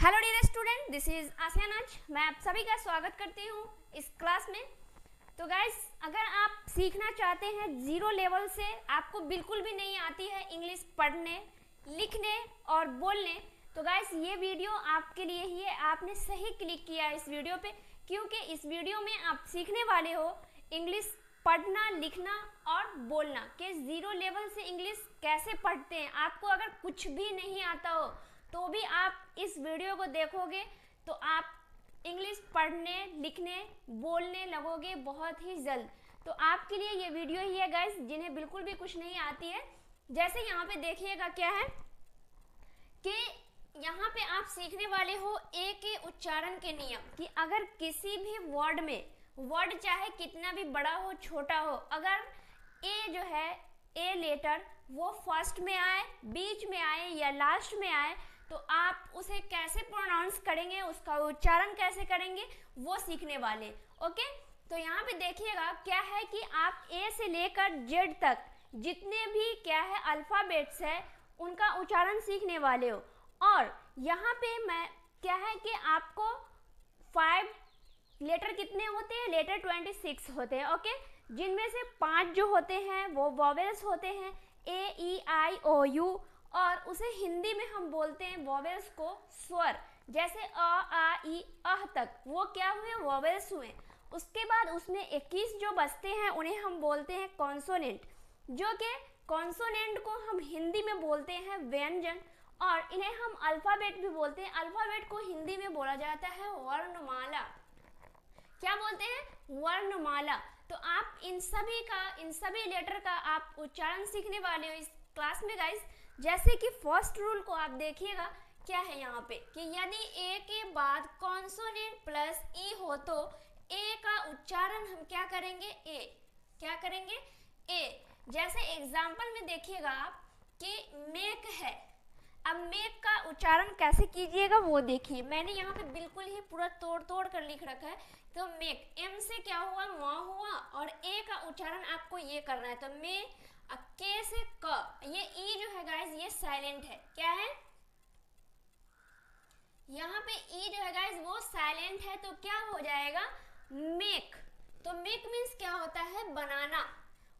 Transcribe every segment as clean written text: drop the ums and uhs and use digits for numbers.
Hello dear student, this is Asiya Naaz. मैं आप सभी का स्वागत करती हूँ इस क्लास में। तो गाइस, अगर आप सीखना चाहते हैं जीरो लेवल से, आपको बिल्कुल भी नहीं आती है इंग्लिश पढ़ने, लिखने और बोलने, तो गाइस ये वीडियो आपके लिए ही है। आपने सही क्लिक किया इस वीडियो पे, क्योंकि इस वीडियो में आप सीखने वाले हो इंग्लिश पढ़ना, लिखना और बोलना के जीरो लेवल से इंग्लिश कैसे पढ़ते हैं। आपको अगर कुछ भी नहीं आता हो तो भी आप इस वीडियो को देखोगे तो आप इंग्लिश पढ़ने, लिखने, बोलने लगोगे बहुत ही जल्द। तो आपके लिए ये वीडियो ही है गाइस, जिन्हें बिल्कुल भी कुछ नहीं आती है। जैसे यहाँ पे देखिएगा क्या है कि यहाँ पे आप सीखने वाले हो ए के उच्चारण के नियम, कि अगर किसी भी वर्ड में, वर्ड चाहे कितना भी बड़ा हो छोटा हो, अगर ए जो है, ए लेटर वो फर्स्ट में आए, बीच में आए या लास्ट में आए, तो आप उसे कैसे प्रोनाउंस करेंगे, उसका उच्चारण कैसे करेंगे, वो सीखने वाले। ओके, तो यहाँ पे देखिएगा क्या है कि आप ए से लेकर जेड तक जितने भी क्या है अल्फाबेट्स है उनका उच्चारण सीखने वाले हो। और यहाँ पे मैं क्या है कि आपको 5 लेटर कितने होते हैं, लेटर 26 होते हैं। ओके, जिनमें से 5 जो होते हैं वो वॉवेल्स होते हैं, ए ई आई ओ यू, और उसे हिंदी में हम बोलते हैं वॉवेल्स को स्वर। जैसे अ आ ई अह तक वो क्या हुए, वॉवेल्स हुए। उसके बाद उसमें 21 जो बचते हैं उन्हें हम बोलते हैं कॉन्सोनेंट, जो कि कॉन्सोनेंट को हम हिंदी में बोलते हैं व्यंजन, और इन्हें हम अल्फाबेट भी बोलते हैं। अल्फाबेट को हिंदी में बोला जाता है वर्णमाला। क्या बोलते हैं, वर्णमाला। तो आप इन सभी लेटर का आप उच्चारण सीखने वाले हो इस क्लास में गाइस। जैसे कि फर्स्ट रूल को आप देखिएगा क्या है यहाँ पे, कि यदि ए के बाद कॉन्सोनेंट प्लस ई हो तो ए का उच्चारण हम क्या करेंगे, ए। क्या करेंगे, ए। जैसे एग्जाम्पल में देखिएगा आप कि मेक है, अब मेक का उच्चारण कैसे कीजिएगा वो देखिए। मैंने यहाँ पे बिल्कुल ही पूरा तोड़ कर लिख रखा है। तो मेक, एम से क्या हुआ, म हुआ, और ए का उच्चारण आपको ये करना है। तो मे, के से क, ये ई जो है गाइस ये साइलेंट है। क्या है, यहाँ पे ई जो है गाइस वो साइलेंट है, तो क्या हो जाएगा, मेक। तो मेक मीन्स क्या होता है, बनाना।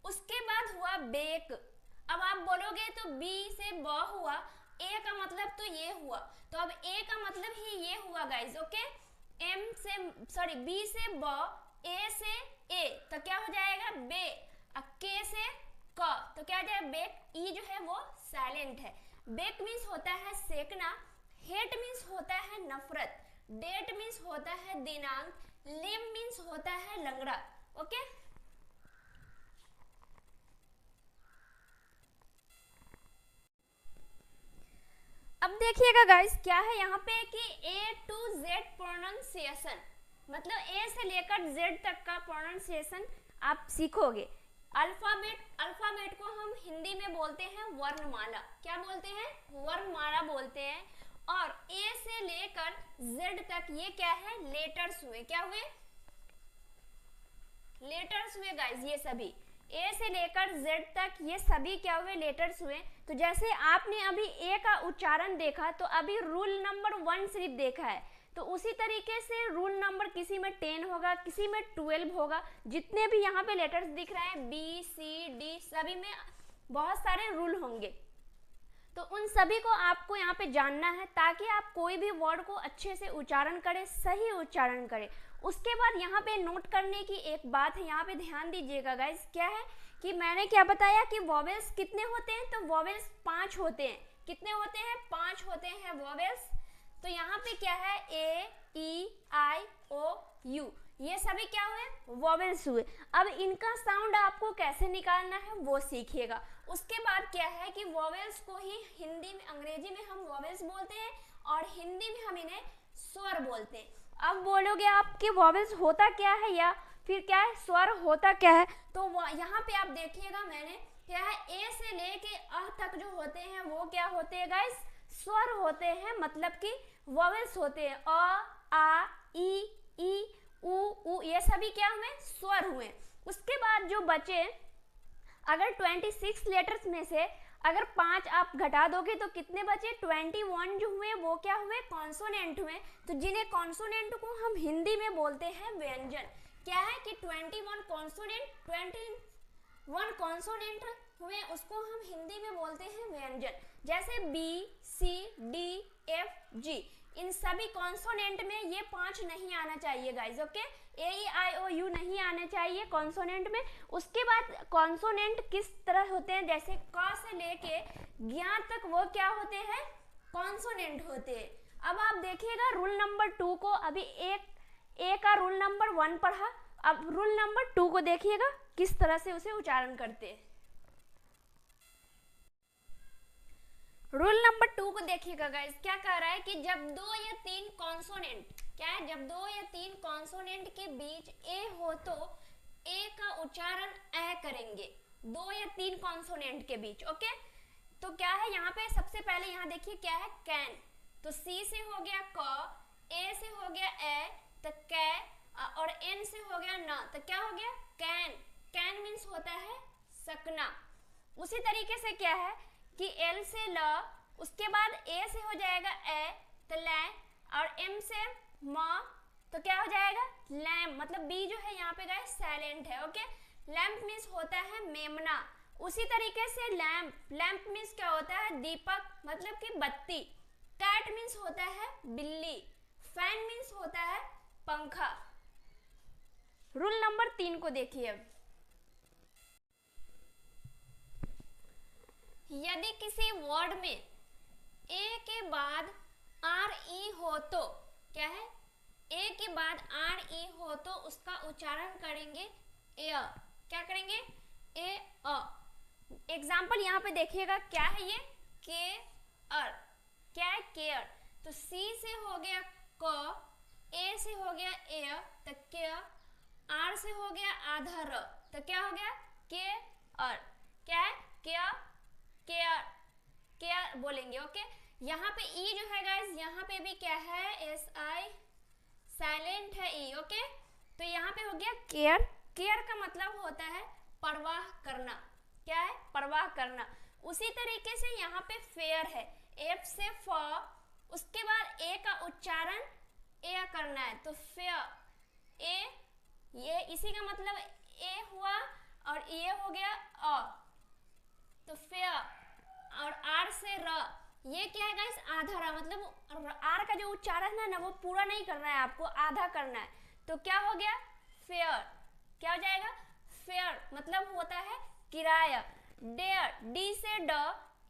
उसके बाद हुआ बेक। अब आप बोलोगे तो बी से ब हुआ, ए का मतलब तो ये हुआ, तो अब ए का मतलब ही ये हुआ गाइस। ओके, एम से बी से ब, ए से ए, तो क्या हो जाएगा, बे। के से क, तो क्या हो जाएगा, बेक। ई जो है वो साइलेंट है। बेक मीन्स होता है सेकना, हेट मीन्स होता है नफरत, डेट मीन्स होता है दिनांक, लिम मीन्स होता है लंगड़ा। ओके, अब देखिएगा गाइस क्या है यहाँ पे कि ए टू जेड प्रोनाउंसिएशन, मतलब ए से लेकर जेड तक का प्रोनाउंसिएशन आप सीखोगे। अल्फाबेट को हम हिंदी में बोलते हैं वर्णमाला। क्या बोलते हैं, वर्णमाला बोलते हैं। और ए से लेकर जेड तक ये क्या है, लेटर्स हुए। क्या हुए, लेटर्स हुए गाइस। ये सभी ए से लेकर जेड तक ये सभी क्या हुए, लेटर्स हुए। तो जैसे आपने अभी ए का उच्चारण देखा, तो अभी रूल नंबर 1 सिर्फ देखा है, तो उसी तरीके से रूल नंबर किसी में 10 होगा, किसी में 12 होगा। जितने भी यहाँ पे लेटर्स दिख रहे हैं बी सी डी, सभी में बहुत सारे रूल होंगे। तो उन सभी को आपको यहाँ पे जानना है, ताकि आप कोई भी वर्ड को अच्छे से उच्चारण करें, सही उच्चारण करें। उसके बाद यहाँ पे नोट करने की एक बात है, यहाँ पे ध्यान दीजिएगा गाइस। क्या है कि मैंने क्या बताया कि वॉवेल्स कितने होते हैं, तो वॉवेल्स 5 होते हैं। कितने होते हैं, 5 होते हैं वॉवेल्स। तो यहाँ पे क्या है, ए ई आई ओ यू, ये सभी क्या हुए, वॉवेल्स हुए। अब इनका साउंड आपको कैसे निकालना है वो सीखिएगा। उसके बाद क्या है कि वॉवेल्स को ही हिंदी में, अंग्रेजी में हम वॉवेल्स बोलते हैं और हिंदी में हम इन्हें स्वर बोलते हैं। अब बोलोगे आप कि वॉवेल्स होता क्या है, या फिर क्या है, स्वर होता क्या है। तो यहाँ पे आप देखिएगा मैंने क्या है, ए से लेके अ तक जो होते हैं वो क्या होते हैं गाइस, स्वर होते हैं, मतलब कि वॉवेल्स होते हैं। अ आ ई उ, ये सभी क्या हुए, स्वर हुए। उसके बाद जो बचे, अगर 26 लेटर्स में से अगर 5 आप घटा दोगे तो कितने बचे? 21 जो हुए वो क्या हुए? कॉन्सोनेंट हुए। तो जिन्हें कॉन्सोनेंट को हम हिंदी में बोलते हैं व्यंजन। क्या है कि 21 कॉन्सोनेंट हुए, उसको हम हिंदी में बोलते हैं व्यंजन। जैसे B, C, D, F, G, इन सभी कॉन्सोनेंट में ये 5 नहीं आना चाहिए guys, okay. A, E, I, O, U नहीं आना चाहिए कॉन्सोनेंट में। उसके बाद कॉन्सोनेंट किस तरह होते हैं? जैसे क से लेके ज्ञ तक वो क्या होते हैं? कॉन्सोनेंट होते हैं। अब आप देखिएगा रूल नंबर 2 को, अभी ए का रूल नंबर 1 पढ़ा, अब रूल नंबर 2 को देखिएगा किस तरह से उसे उच्चारण करते हैं। रूल नंबर 2 को देखिएगा गाइस, क्या कह रहा है कि जब 2 या 3 कॉन्सोनेंट, क्या है, जब 2 या 3 कॉन्सोनेंट के बीच ए हो तो ए का उच्चारण ए करेंगे। 2 या 3 कॉन्सोनेंट के बीच, ओके। तो क्या है यहाँ पे? सबसे पहले यहाँ देखिए क्या है? कैन। तो सी से हो गया क, ए से हो गया ए, तो कै, और एन से हो गया न, तो क्या हो गया? कैन। कैन मीन्स होता है सकना। उसी तरीके से क्या है कि एल से ल, उसके बाद ए से हो जाएगा ए, तो लै, और एम से म, तो क्या हो जाएगा? लैम। मतलब बी जो है यहाँ पे गाइस साइलेंट है, ओके। लैम्प मीन्स होता है मेमना। उसी तरीके से लैम्प, लैम्प मीन्स क्या होता है? दीपक, मतलब कि बत्ती। कैट मीन्स होता है बिल्ली। फैन मीन्स होता है पंखा। रूल नंबर 3 को देखिए अब। यदि किसी वर्ड में ए के बाद आर ई हो तो, क्या है? ए के बाद आर ई हो तो उसका उच्चारण करेंगे ए। क्या करेंगे? ए अ। एग्जाम्पल यहाँ पे देखिएगा, क्या है ये? के अर। क्या है? केयर। तो सी से हो गया क, ए से हो गया ए, तो के, आर से हो गया आधा र, तो क्या हो गया? के अर। क्या है? केयर, केयर, केयर बोलेंगे, ओके। यहाँ पे ई जो है गाइस, यहाँ पे भी क्या है? एस आई साइलेंट है ई, ओके। तो यहाँ पे हो गया केयर। केयर का मतलब होता है परवाह करना। क्या है? परवाह करना। उसी तरीके से यहाँ पे फेयर है, एफ से फ, उसके बाद ए का उच्चारण ए करना है, तो फेयर। ए, ये इसी का मतलब ए हुआ, और ये हो गया अ, तो फेयर। और आर से र, ये क्या है गाइस? आधा रा, मतलब आर का जो उच्चारण है ना वो पूरा नहीं करना है आपको, आधा करना है। तो क्या हो गया? फेयर। क्या हो जाएगा? फेयर मतलब होता है किराया। डेयर, डी से ड,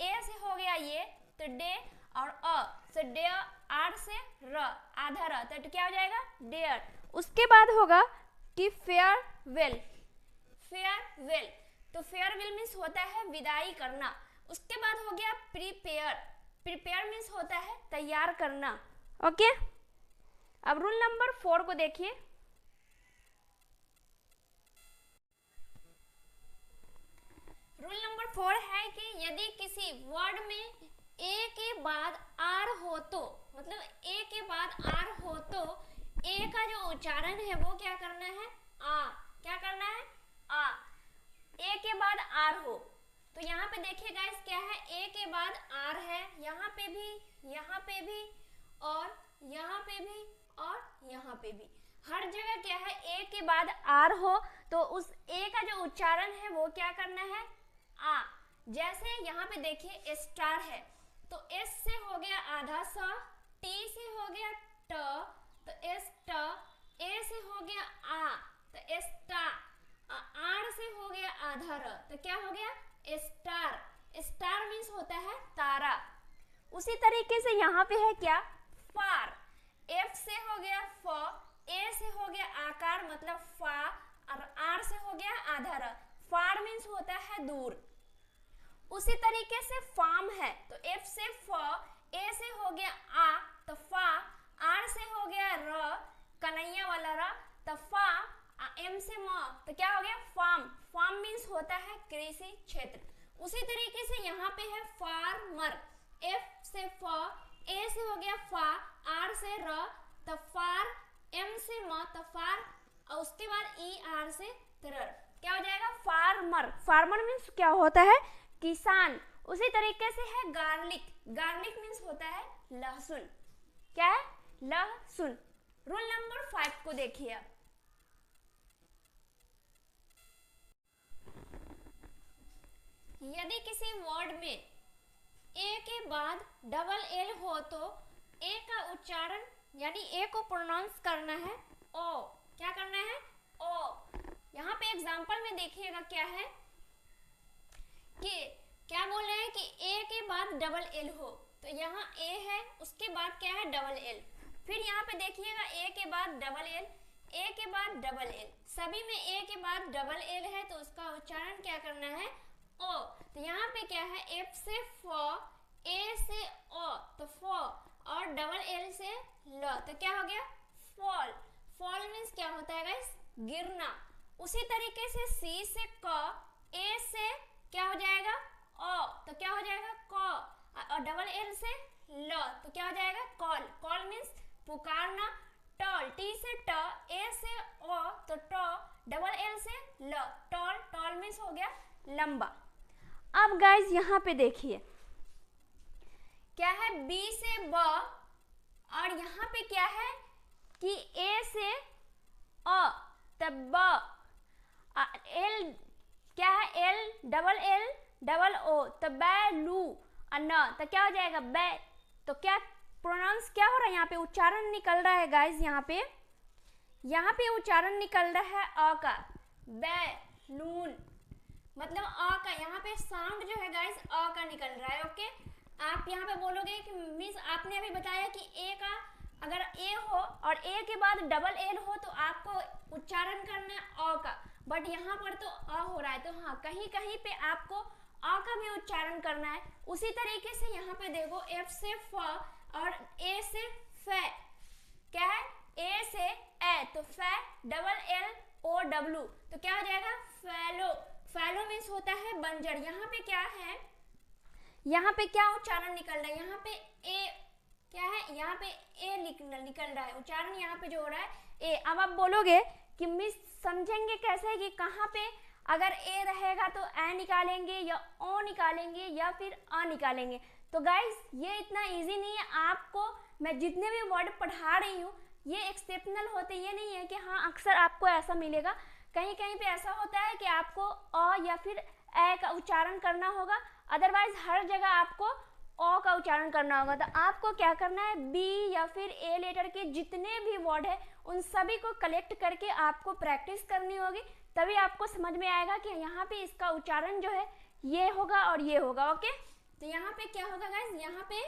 ए से हो गया ये, तो डे, और अ से डेयर, आर से र, आधा र, तो क्या हो जाएगा? डेयर। उसके बाद होगा कि फेयरवेल। फेयरवेल, तो फेयरवेल मीन्स होता है विदाई करना। उसके बाद हो गया प्रिपेयर। प्रिपेयर मीन्स होता है तैयार करना, ओके। अब रूल नंबर 4 को देखिए। रूल नंबर 4 है कि यदि किसी वर्ड में ए के बाद आर हो तो, मतलब ए के बाद आर हो तो ए का जो उच्चारण है वो क्या करना है? आ। क्या करना है? आ। ए के बाद आर हो तो यहाँ पे देखिए गाइस क्या है? ए के बाद आर है, यहाँ पे भी, यहाँ पे भी, और यहाँ पे भी, और यहाँ पे भी, हर जगह क्या है? ए के बाद आर हो तो उस ए का जो उच्चारण है वो क्या करना है? आ। जैसे यहाँ पे देखिए स्टार है, तो एस से हो गया आधा सा, टी से हो गया ट, तो एस ट, ए से हो गया आ, तो एस्टा, आर से हो गया आधा र, तो क्या हो गया? स्टार। स्टार मीन्स होता है तारा। उसी तरीके से यहाँ पे है क्या? फार। एफ से हो गया फ, ए से हो गया आकार मतलब फा, और आर से हो गया आधा र। फार मीन्स होता है दूर। उसी तरीके से फार्म है, तो एफ से फ, ए से हो गया आ, तो फा, आर से हो गया र, कन्हैया वाला र, तो फा, एम से म, तो क्या हो गया? फार्म। फार्म मीन्स होता है कृषि क्षेत्र। उसी तरीके से यहाँ पे है फार्मर। एफ से फ, ए से हो गया फा, आर से र, तो फार, एम से म, तो फार, और उसके बाद ई आर से तर, क्या हो जाएगा? फार्मर। फार्मर मीन्स क्या होता है? किसान। उसी तरीके से है गार्लिक, गार्लिक मीन्स होता है लहसुन। क्या है? लहसुन। रूल नंबर 5 को देखिए आप। यदि किसी वर्ड में ए के बाद डबल एल हो तो ए का उच्चारण यानी ए को प्रोनाउंस करना है ओ। क्या करना है? ओ। यहाँ पे एग्जांपल में देखिएगा क्या है कि क्या बोल रहे हैं कि ए के बाद डबल एल हो, तो यहाँ ए है, उसके बाद क्या है? Double L. फिर यहाँ पे देखिएगा ए के बाद डबल एल, ए के बाद डबल एल, सभी में ए के बाद डबल एल है तो उसका उच्चारण क्या करना है? ओ। तो यहाँ पे क्या है? एफ से फ, ए से ओ, तो फ, और डबल एल से ल, तो क्या हो गया? फॉल। फॉल मीन्स क्या होता है गाइस? गिरना। उसी तरीके से सी से क, ए से क्या हो जाएगा? ओ, तो क्या हो जाएगा? क, और डबल एल से ल, तो क्या हो जाएगा? कॉल। कॉल मीन्स पुकारना। टॉल, टी से ट, ए से ओ, तो ट, डबल एल से ल, टॉल। टॉल मीन्स हो गया लंबा। अब गाइज यहाँ पे देखिए क्या है? बी से ब, और यहाँ पे क्या है कि ए से अ, तब ब, एल क्या है? एल डबल ओ, तो बैलू, न, तो क्या हो जाएगा? बै। तो क्या प्रोनाउंस क्या हो रहा है? यहाँ पे उच्चारण निकल रहा है गाइज, यहाँ पे उच्चारण निकल रहा है अ का, बैलून, मतलब अ का। यहाँ पे साउंड जो है गाइज अ का निकल रहा है। ओके, आप यहाँ पे बोलोगे कि मिस आपने अभी बताया कि ए का अगर ए हो और ए के बाद डबल एल हो तो आपको उच्चारण करना है अ का, बट यहाँ पर तो अ हो रहा है, तो हाँ कहीं कहीं पे आपको अ का भी उच्चारण करना है। उसी तरीके से यहाँ पे देखो एफ से फ और ए से फै, क्या है? ए से ए, तो फै, डबल एल ओ डब्लू, तो क्या हो जाएगा? फैलो। फैलो मीन्स होता है बंजर। यहाँ पे क्या है? यहाँ पे क्या उच्चारण निकल रहा है? यहाँ पे ए क्या है? यहाँ पे ए निकल रहा है, उच्चारण यहाँ पे जो हो रहा है ए। अब आप बोलोगे कि मिस समझेंगे कैसे कि कहाँ पे अगर ए रहेगा तो ए निकालेंगे या ओ निकालेंगे या फिर अ निकालेंगे। तो गाइज ये इतना इजी नहीं है। आपको मैं जितने भी वर्ड पढ़ा रही हूँ ये एक्सेप्शनल होते, ये नहीं है कि हाँ अक्सर आपको ऐसा मिलेगा। कहीं कहीं पे ऐसा होता है कि आपको अ या फिर ए का उच्चारण करना होगा, अदरवाइज हर जगह आपको ओ का उच्चारण करना होगा। तो आपको क्या करना है? बी या फिर ए लेटर के जितने भी वर्ड है उन सभी को कलेक्ट करके आपको प्रैक्टिस करनी होगी, तभी आपको समझ में आएगा कि यहाँ पे इसका उच्चारण जो है ये होगा और ये होगा। ओके, तो यहाँ पे क्या होगा गाइस? यहाँ पे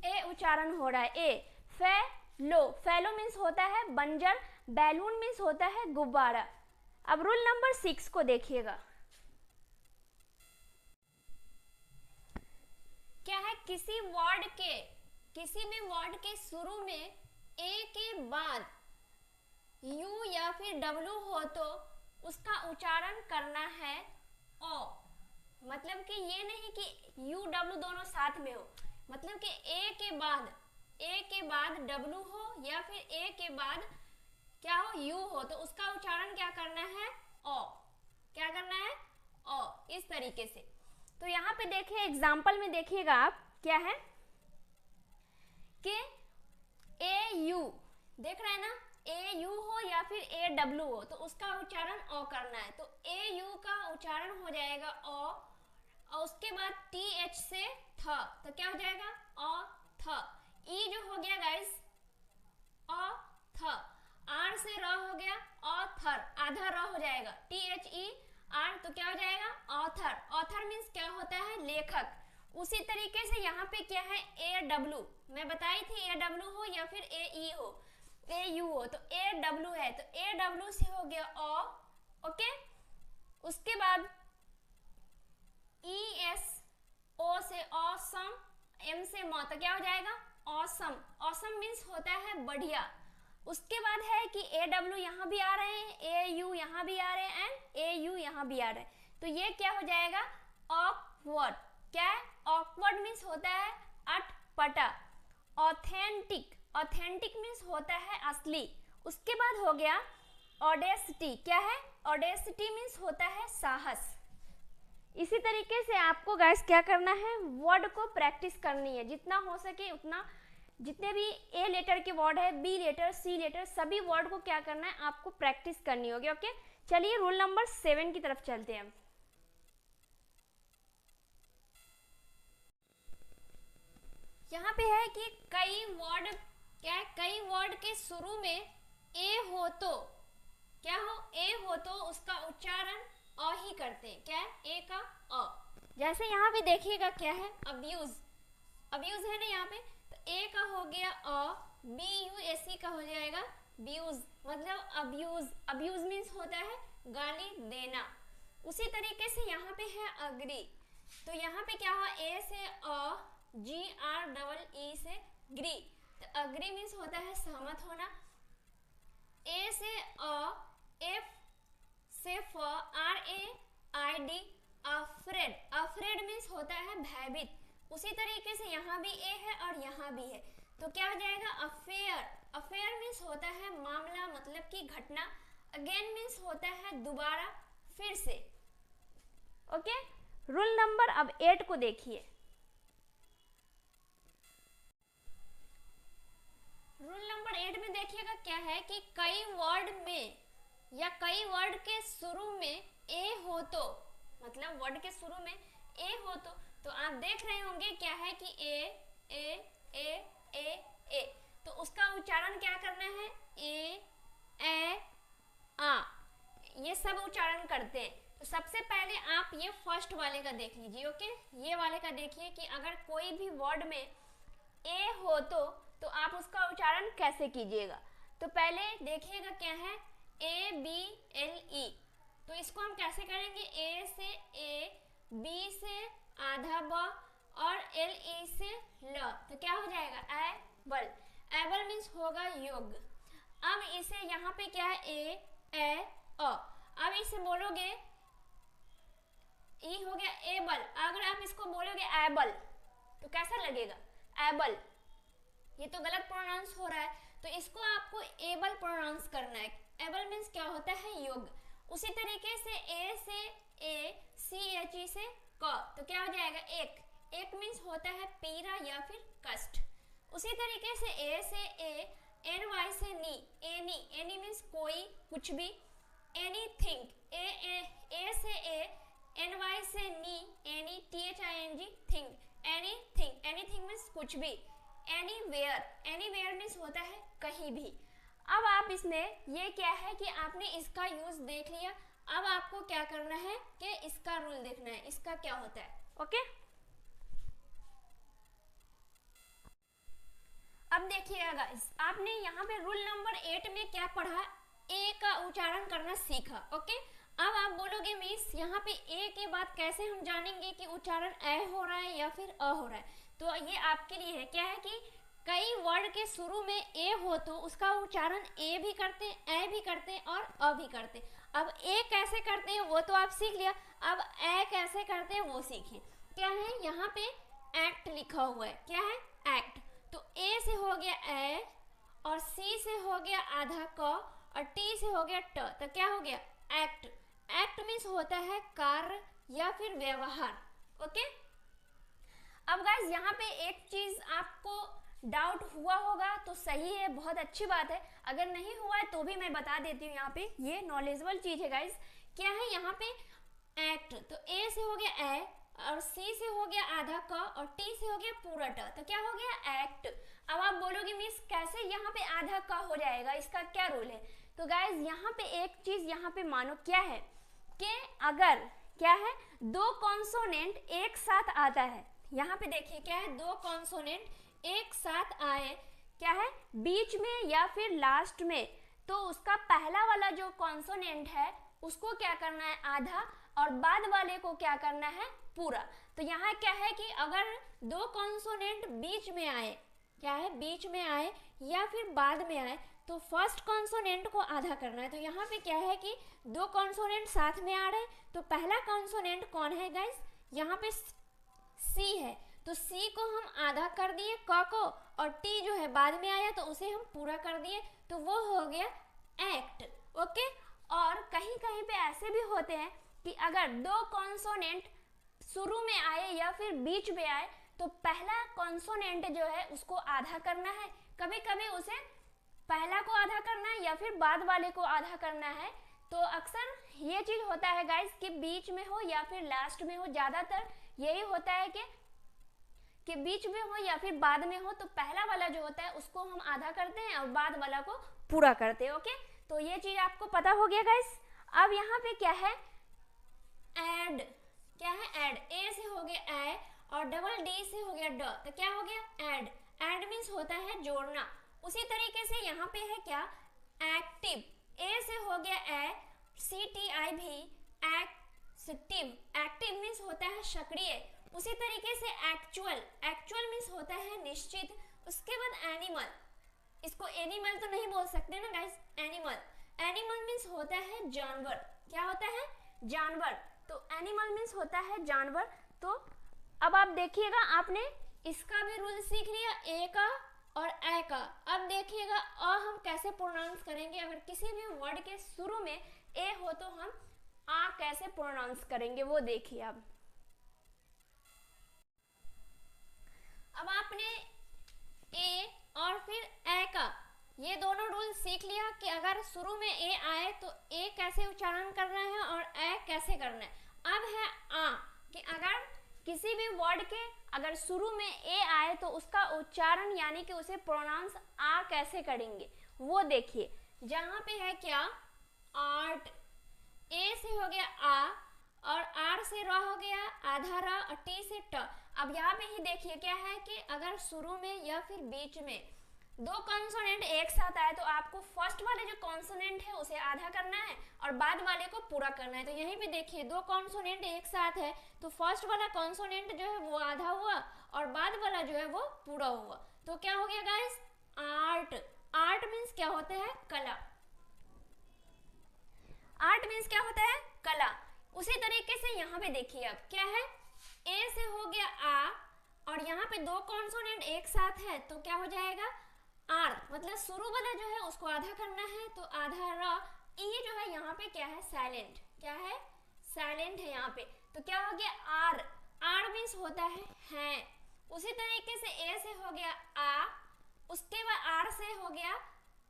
ए उच्चारण हो रहा है। ए फैलो, फैलो मीन्स होता है बंजर, बैलून मीन्स होता है गुब्बारा। अब रूल नंबर 6 को देखिएगा क्या है? किसी भी वर्ड के शुरू में ए के बाद यू या फिर डब्लू हो तो उसका उच्चारण करना है ओ। मतलब कि ये नहीं कि यू डब्लू दोनों साथ में हो, मतलब कि ए के बाद डब्लू हो या फिर ए के बाद क्या हो? यू हो, तो उसका उच्चारण क्या करना है? ओ। क्या करना है? ओ, इस तरीके से। तो यहाँ पे देखिए एग्जाम्पल में देखिएगा आप क्या है कि ए यू, देख रहे हैं ना? ए यू हो या फिर ए डब्लू हो तो उसका उच्चारण ओ करना है। तो ए यू का उच्चारण हो जाएगा ओ, और उसके बाद टी एच से थ, तो क्या हो जाएगा? ओ थ। ई जो हो गया गाइस ओ थ, आर से र हो गया ऑथर, आधा र हो जाएगा, टी एच ई आर, तो क्या हो जाएगा? ऑथर। ऑथर मीन्स क्या होता है? लेखक। उसी तरीके से यहाँ पे क्या है? ए डब्लू, मैं बताई थी ए डब्लू हो या फिर ए ई हो, ए यू हो, तो ए डब्लू है, तो ए डब्लू से हो गया ओ। ओके, उसके बाद ई एस, ओ से ऑसम, एम से म, तो क्या हो जाएगा? ऑसम। ऑसम मीन्स होता है बढ़िया। उसके बाद है कि ए डब्ल्यू यहाँ भी आ रहे हैं, ए यू यहाँ भी आ रहे हैं एंड ए यू यहाँ भी आ रहे हैं, तो ये क्या हो जाएगा? ऑकवर्ड। क्या है? ऑकवर्ड मीन्स होता है अटपटा। ऑथेंटिक, ऑथेंटिक मीन्स होता है असली। उसके बाद हो गया ऑडेसिटी। क्या है? ऑडेसिटी मीन्स होता है साहस। इसी तरीके से आपको गाइस क्या करना है, वर्ड को प्रैक्टिस करनी है जितना हो सके उतना। जितने भी ए लेटर के वर्ड है, बी लेटर, सी लेटर, सभी वर्ड को क्या करना है, आपको प्रैक्टिस करनी होगी। ओके, चलिए रूल नंबर 7 की तरफ चलते हैं। यहाँ पे है कि कई वर्ड, क्या है, कई वर्ड के शुरू में ए हो तो क्या हो, ए हो तो उसका उच्चारण अ ही करते हैं। क्या है, ए का अ। जैसे यहाँ पे देखिएगा क्या है, अब्यूज, अब्यूज है ना यहाँ पे, तो ए का हो गया अ, बी यू एस ई का हो जाएगा ब्यूज, मतलब अब्यूज। अब्यूज मीन्स होता है गाली देना। उसी तरीके से यहाँ पे है अग्री, तो यहाँ पे क्या हुआ, ए से अ, जी आर डबल ई से ग्री, तो अग्री मीन्स होता है सहमत होना। ए से अ, एफ से फ, R A I D, afraid, afraid means होता है भयभीत। उसी तरीके से यहाँ भी ए है और यहाँ भी है, तो क्या हो जाएगा, अफेयर। अफेयर मीन्स होता है मामला, मतलब कि घटना। अगेन मीन्स होता है दोबारा, फिर से। ओके, रूल नंबर अब 8 को देखिए। रूल नंबर 8 में देखिएगा क्या है कि कई वर्ड में या कई वर्ड के शुरू में ए हो तो, मतलब वर्ड के शुरू में ए हो तो आप देख रहे होंगे क्या है कि ए, तो उसका उच्चारण क्या करना है, ए आ, ये सब उच्चारण करते हैं। तो सबसे पहले आप ये फर्स्ट वाले का देख लीजिए। ओके, ये वाले का देखिए कि अगर कोई भी वर्ड में ए हो तो आप उसका उच्चारण कैसे कीजिएगा। तो पहले देखिएगा क्या है, ए बी एल ई, तो इसको हम कैसे करेंगे, ए से ए, बी से आधा ब और एल ई से ल, तो क्या हो जाएगा, एबल। एबल मीन्स होगा योग। अब इसे यहाँ पे क्या है, ए अ, अब इसे बोलोगे, ई हो गया एबल, अगर आप इसको बोलोगे एबल तो कैसा लगेगा, एबल, ये तो गलत प्रोनाउंस हो रहा है, तो इसको आपको एबल प्रोनाउंस करना है। एबल मीन्स क्या होता है, योग। उसी तरीके से ए सी एच ई से क, तो क्या हो जाएगा, एक। एक मीन्स होता है पीड़ा या फिर कष्ट। उसी तरीके से ए से एन वाई से नी, एनी, एनी मीन्स कोई, कुछ भी। एनीथिंग, ए से एन वाई से नी, any, T H I N G, thing, anything, anything means कुछ भी। एनीवेयर, एनीवेयर मीन्स होता है कहीं भी। अब आप इसमें ये क्या है कि आपने इसका यूज देख लिया, अब आपको क्या करना है कि इसका रूल देखना है, इसका क्या होता है। ओके, अब देखिएगा गाइस, आपने यहाँ पे रूल नंबर 8 में क्या पढ़ा, ए का उच्चारण करना सीखा। ओके, अब आप बोलोगे मिस यहाँ पे ए के बाद कैसे हम जानेंगे कि उच्चारण ए हो रहा है या फिर अ हो रहा है, तो ये आपके लिए है। क्या है कि कई वर्ड के शुरू में ए हो तो उसका उच्चारण ए भी करते हैं, ए भी करते हैं और अ भी करते हैं। अब ए कैसे करते हैं वो तो आप सीख लिया, अब ए कैसे करते हैं वो सीखिए। क्या है, यहाँ पे एक्ट लिखा हुआ है, क्या है, एक्ट, तो ए से हो गया ए और सी से हो गया आधा क और टी से हो गया ट, तो क्या हो गया, एक्ट। एक्ट मीन्स होता है कार्य या फिर व्यवहार। ओके, अब गाइस यहाँ पे एक चीज आपको डाउट हुआ होगा तो सही है, बहुत अच्छी बात है। अगर नहीं हुआ है तो भी मैं बता देती हूँ, यहाँ पे ये नॉलेजेबल चीज है गाइस। क्या है यहाँ पे, एक्ट, तो ए से हो गया ए और सी से हो गया आधा क और टी से हो गया पूरा ट, तो क्या हो गया, एक्ट। अब आप बोलोगे मिस कैसे यहाँ पे आधा क हो जाएगा, इसका क्या रूल है। तो गाइस यहाँ पे एक चीज यहाँ पे मानो, क्या है कि अगर क्या है दो कॉन्सोनेंट एक साथ आता है, यहाँ पे देखिए क्या है, दो कॉन्सोनेंट एक साथ आए, क्या है बीच में या फिर लास्ट में, तो उसका पहला वाला जो कॉन्सोनेंट है उसको क्या करना है, आधा, और बाद वाले को क्या करना है, पूरा। तो यहाँ क्या है कि अगर दो कॉन्सोनेंट बीच में आए, क्या है बीच में आए या फिर बाद में आए, तो फर्स्ट कॉन्सोनेंट को आधा करना है। तो यहाँ पे क्या है कि दो कॉन्सोनेंट साथ में आ रहे हैं, तो पहला कॉन्सोनेंट कौन है गाइस, यहाँ पे सी है, तो सी को हम आधा कर दिए क को, और टी जो है बाद में आया तो उसे हम पूरा कर दिए, तो वो हो गया एक्ट। ओके, और कहीं कहीं पे ऐसे भी होते हैं कि अगर दो कॉन्सोनेंट शुरू में आए या फिर बीच में आए तो पहला कॉन्सोनेंट जो है उसको आधा करना है, कभी कभी उसे पहला को आधा करना है या फिर बाद वाले को आधा करना है। तो अक्सर ये चीज़ होता है गाइस कि बीच में हो या फिर लास्ट में हो, ज़्यादातर यही होता है कि बीच में हो या फिर बाद में हो, तो पहला वाला जो होता है उसको हम आधा करते हैं और बाद वाला को पूरा करते हैं। ओके, तो ये चीज़ आपको पता हो गया गाइस। अब यहाँ पे क्या है, ऐड, क्या है, ऐड, ए से हो गया ए और डबल डी से हो गया ड, तो क्या हो गया, ऐड। ऐड मीन्स होता है जोड़ना। उसी तरीके से यहाँ पे है क्या, एक्टिव, ए से हो गया ए, सी टी आई भी, एक्टिव, एक्टिव मीन्स होता है सक्रिय। उसी तरीके से एक्चुअल, एक्चुअल मीन्स होता है निश्चित। उसके बाद एनिमल, इसको एनिमल तो नहीं बोल सकते ना गाइस, एनिमल, एनिमल मीन्स होता है जानवर। क्या होता है, जानवर। तो एनिमल मीन्स होता है जानवर। तो अब आप देखिएगा, आपने इसका भी रूल सीख लिया, ए का और ए का। अब देखिएगा अ हम कैसे प्रोनाउंस करेंगे। अगर किसी भी वर्ड के शुरू में ए हो तो हम आ कैसे प्रोनाउंस करेंगे वो देखिए। अब आपने ए और फिर ए का ये दोनों रूल सीख लिया कि अगर शुरू में ए आए तो ए कैसे उच्चारण करना है और ए कैसे करना है। अब है आ, कि अगर किसी भी वर्ड के अगर शुरू में ए आए तो उसका उच्चारण यानी कि उसे प्रोनाउंस आ कैसे करेंगे वो देखिए। जहाँ पे है क्या, आर्ट, ए से हो गया आ और आर से र हो गया आधा र और टी से ट। अब यहाँ पे ही देखिए क्या है कि अगर शुरू में या फिर बीच में दो कॉन्सोनेंट एक साथ आए तो आपको फर्स्ट वाले जो कॉन्सोनेंट है उसे आधा करना है और बाद वाले को पूरा करना है। तो यहीं पे देखिए दो कॉन्सोनेंट एक साथ है तो फर्स्ट वाला कॉन्सोनेंट जो है वो आधा हुआ और बाद वाला जो है वो पूरा हुआ। तो क्या हो गया गाइस, आर्ट। आर्ट मीन्स क्या होता है, कला। आर्ट मीन्स क्या होता है, कला। उसी तरीके से यहाँ पे देखिए अब क्या है, ए से हो गया आ और यहाँ पे दो कॉन्सोनेंट एक साथ है तो क्या हो जाएगा, आर। मतलब शुरू वाला जो है उसको आधा करना है तो आधा र। ये जो है यहाँ पे क्या है, साइलेंट। क्या है, साइलेंट है यहाँ पे। तो क्या हो गया, आर। आर मीन्स होता है। उसी तरीके से ए से हो गया आ, उसके बाद आर से हो गया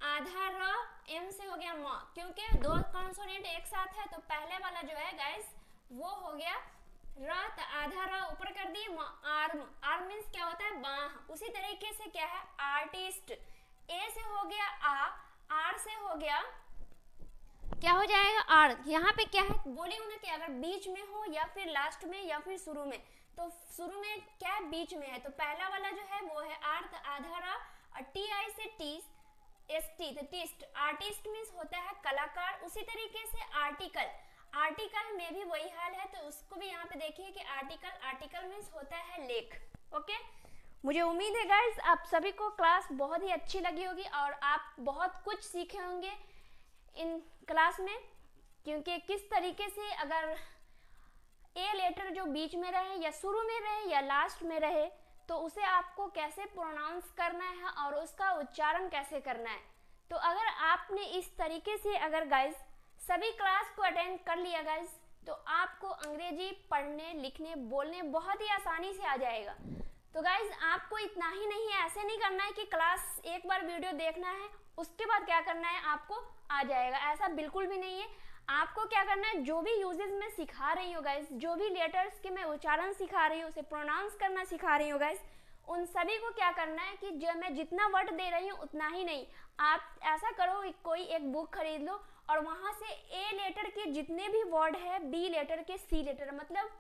आधा र, एम से हो गया म। क्योंकि दो कॉन्सोनेंट एक साथ है तो पहले वाला जो है गाइस वो हो गया र, तो आधा र ऊपर कर दिए म, आर्म। आर्म मीन्स क्या होता है, बाह। उसी तरीके से क्या है, आर्टिस्ट। ए से हो गया आ, आर से हो गया क्या हो जाएगा, आर। यहाँ पे क्या है, बोली हूं ना कि अगर बीच में हो या फिर लास्ट में या फिर शुरू में, तो शुरू में क्या है, बीच में है तो पहला वाला जो है वो है आर, तो आधा र और टी आई से टीस, एस टी, तो टिस्ट। आर्टिस्ट मीन्स होता है कलाकार। उसी तरीके से आर्टिकल, आर्टिकल में भी वही हाल है तो उसको भी यहाँ पे देखिए कि आर्टिकल, आर्टिकल मीन्स होता है लेख। ओके, मुझे उम्मीद है गाइस आप सभी को क्लास बहुत ही अच्छी लगी होगी और आप बहुत कुछ सीखे होंगे इन क्लास में। क्योंकि किस तरीके से अगर ए लेटर जो बीच में रहे या शुरू में रहे या लास्ट में रहे तो उसे आपको कैसे प्रोनाउंस करना है और उसका उच्चारण कैसे करना है। तो अगर आपने इस तरीके से अगर गाइस सभी क्लास को अटेंड कर लिया गाइस तो आपको अंग्रेजी पढ़ने, लिखने, बोलने बहुत ही आसानी से आ जाएगा। तो गाइस आपको इतना ही नहीं है, ऐसे नहीं करना है कि क्लास एक बार वीडियो देखना है उसके बाद क्या करना है आपको आ जाएगा, ऐसा बिल्कुल भी नहीं है। आपको क्या करना है, जो भी यूजेस मैं सिखा रही हूँ गाइस, जो भी लेटर्स के मैं उच्चारण सिखा रही हूँ, उसे प्रोनाउंस करना सिखा रही हूँ गाइस, उन सभी को क्या करना है कि जो मैं जितना वर्ड दे रही हूँ उतना ही नहीं, आप ऐसा करो कि कोई एक बुक खरीद लो और वहाँ से ए लेटर के जितने भी वर्ड है, बी लेटर के सी लेटर, मतलब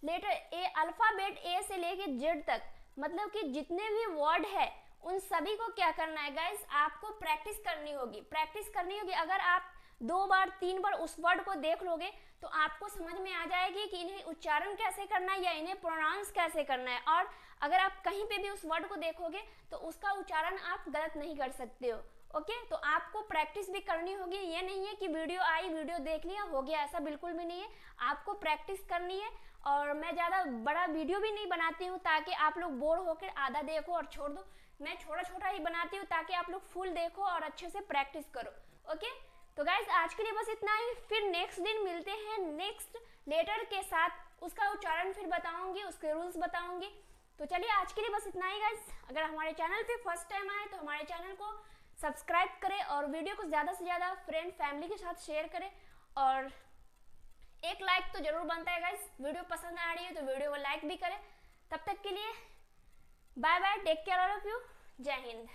लेटर ए, अल्फाबेट ए से लेके जेड तक, मतलब कि जितने भी वर्ड है उन सभी को क्या करना है गाइस, आपको प्रैक्टिस करनी होगी। प्रैक्टिस करनी होगी। अगर आप 2 बार 3 बार उस वर्ड को देख लोगे तो आपको समझ में आ जाएगी कि इन्हें उच्चारण कैसे करना है या इन्हें प्रोनाउंस कैसे करना है। और अगर आप कहीं पे भी उस वर्ड को देखोगे तो उसका उच्चारण आप गलत नहीं कर सकते हो। ओके, तो आपको प्रैक्टिस भी करनी होगी। ये नहीं है कि वीडियो आई, वीडियो देख लिया, हो गया, ऐसा बिल्कुल भी नहीं है। आपको प्रैक्टिस करनी है। और मैं ज़्यादा बड़ा वीडियो भी नहीं बनाती हूँ ताकि आप लोग बोर होकर आधा देखो और छोड़ दो। मैं छोटा छोटा ही बनाती हूँ ताकि आप लोग फुल देखो और अच्छे से प्रैक्टिस करो। ओके, तो गाइज आज के लिए बस इतना ही। फिर नेक्स्ट दिन मिलते हैं नेक्स्ट लेटर के साथ। उसका उच्चारण फिर बताऊंगी, उसके रूल्स बताऊंगी। तो चलिए आज के लिए बस इतना ही गाइस। अगर हमारे चैनल पे फर्स्ट टाइम आए तो हमारे चैनल को सब्सक्राइब करें और वीडियो को ज़्यादा से ज़्यादा फ्रेंड फैमिली के साथ शेयर करें, और एक लाइक तो जरूर बनता है गाइस। वीडियो पसंद आ रही है तो वीडियो को लाइक भी करें। तब तक के लिए bye bye, take care all of you, जय हिंद।